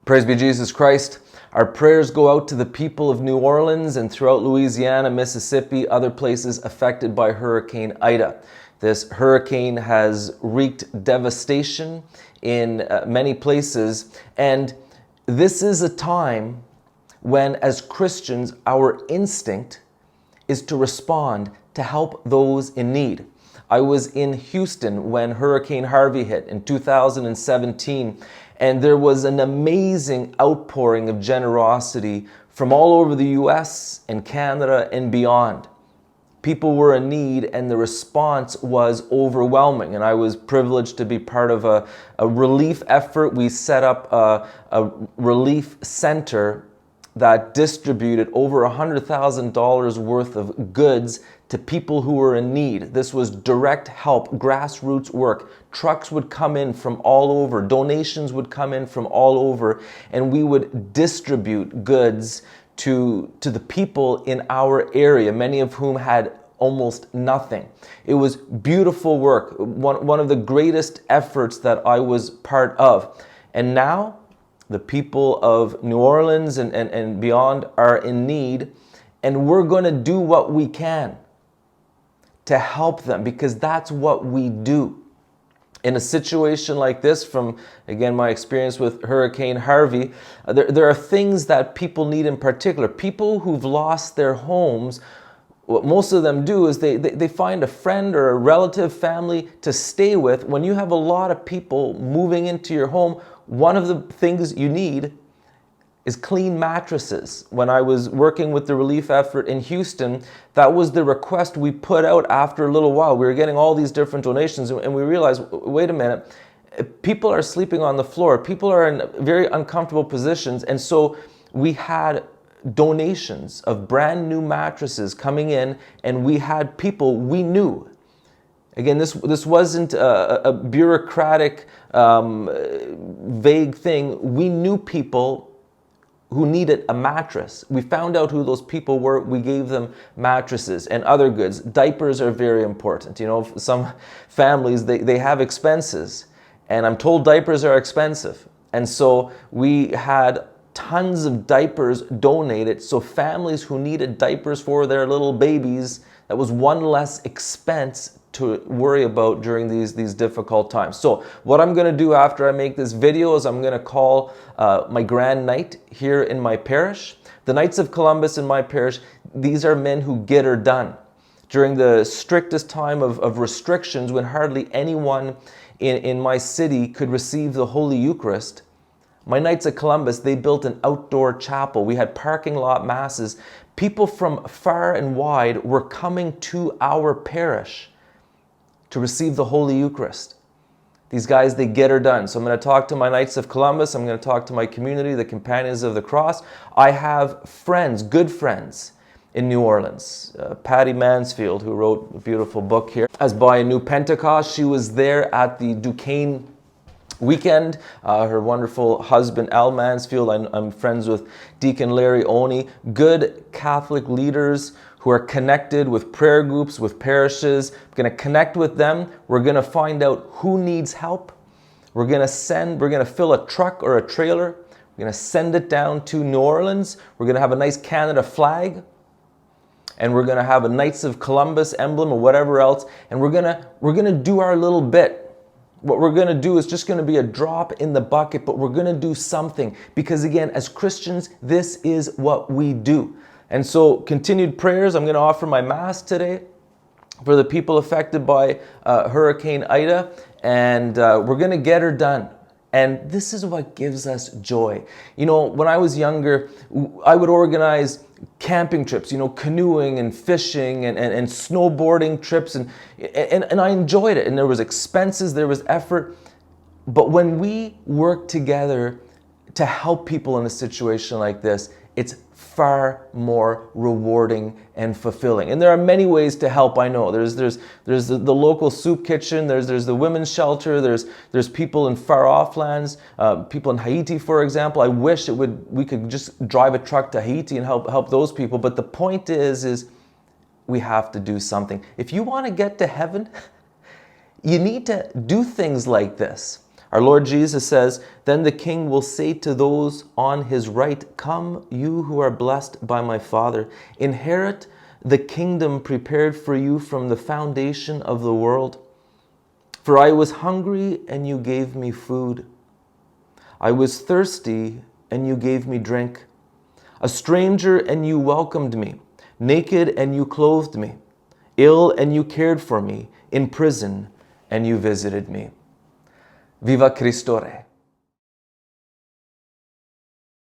Praise be Jesus Christ. Our prayers go out to the people of New Orleans and throughout Louisiana, Mississippi, other places affected by Hurricane Ida. This hurricane has wreaked devastation in many places, and this is a time when, as Christians, our instinct is to respond to help those in need. I was in Houston when Hurricane Harvey hit in 2017, and there was an amazing outpouring of generosity from all over the US and Canada and beyond. People were in need, and the response was overwhelming. And I was privileged to be part of a relief effort. We set up a relief center that distributed over $100,000 worth of goods to people who were in need. This was direct help, grassroots work. Trucks would come in from all over, donations would come in from all over, and we would distribute goods to the people in our area, many of whom had almost nothing. It was beautiful work, one of the greatest efforts that I was part of. And now, the people of New Orleans and beyond are in need, and we're going to do what we can to help them, because that's what we do. In a situation like this, from, again, my experience with Hurricane Harvey, there are things that people need in particular. People who've lost their homes, what most of them do is they find a friend or a relative, family to stay with. When you have a lot of people moving into your home, one of the things you need is clean mattresses. When I was working with the relief effort in Houston, that was the request we put out after a little while. We were getting all these different donations, and we realized, wait a minute, people are sleeping on the floor. People are in very uncomfortable positions. And so we had donations of brand new mattresses coming in, and we had people we knew. Again, this wasn't a bureaucratic, vague thing. We knew people who needed a mattress. We found out who those people were. We gave them mattresses and other goods. Diapers are very important. You know, some families, they have expenses, and I'm told diapers are expensive. And so we had tons of diapers donated, so families who needed diapers for their little babies, that was one less expense to worry about during these difficult times. So what I'm going to do after I make this video is I'm going to call my Grand Night here in my parish. The Knights of Columbus in my parish, these are men who get her done. During the strictest time of restrictions, when hardly anyone in my city could receive the Holy Eucharist, my Knights of Columbus, they built an outdoor chapel. We had parking lot masses. People from far and wide were coming to our parish to receive the Holy Eucharist. These guys, they get her done. So I'm going to talk to my Knights of Columbus. I'm going to talk to my community, the Companions of the Cross. I have friends, good friends in New Orleans. Patty Mansfield, who wrote a beautiful book here, as by a New Pentecost. She was there at the Duquesne weekend. Her wonderful husband, Al Mansfield. I'm friends with Deacon Larry Oney. Good Catholic leaders who are connected with prayer groups, with parishes. I'm going to connect with them. We're going to find out who needs help. We're going to fill a truck or a trailer. We're going to send it down to New Orleans. We're going to have a nice Canada flag. And we're going to have a Knights of Columbus emblem or whatever else. And we're going to do our little bit. What we're going to do is just going to be a drop in the bucket, but we're going to do something. Because again, as Christians, this is what we do. And so continued prayers. I'm going to offer my Mass today for the people affected by Hurricane Ida. And we're going to get her done. And this is what gives us joy. You know, when I was younger, I would organize camping trips, you know, canoeing and fishing and snowboarding trips. And I enjoyed it. And there was expenses, there was effort. But when we work together to help people in a situation like this, it's far more rewarding and fulfilling. And there are many ways to help, I know. There's the local soup kitchen, there's the women's shelter, there's people in far off lands, people in Haiti, for example. I wish we could just drive a truck to Haiti and help those people. But the point is we have to do something. If you want to get to heaven, you need to do things like this. Our Lord Jesus says, then the king will say to those on his right, come, you who are blessed by my Father, inherit the kingdom prepared for you from the foundation of the world. For I was hungry, and you gave me food. I was thirsty, and you gave me drink. A stranger, and you welcomed me. Naked, and you clothed me. Ill, and you cared for me. In prison, and you visited me. Viva Cristo Re.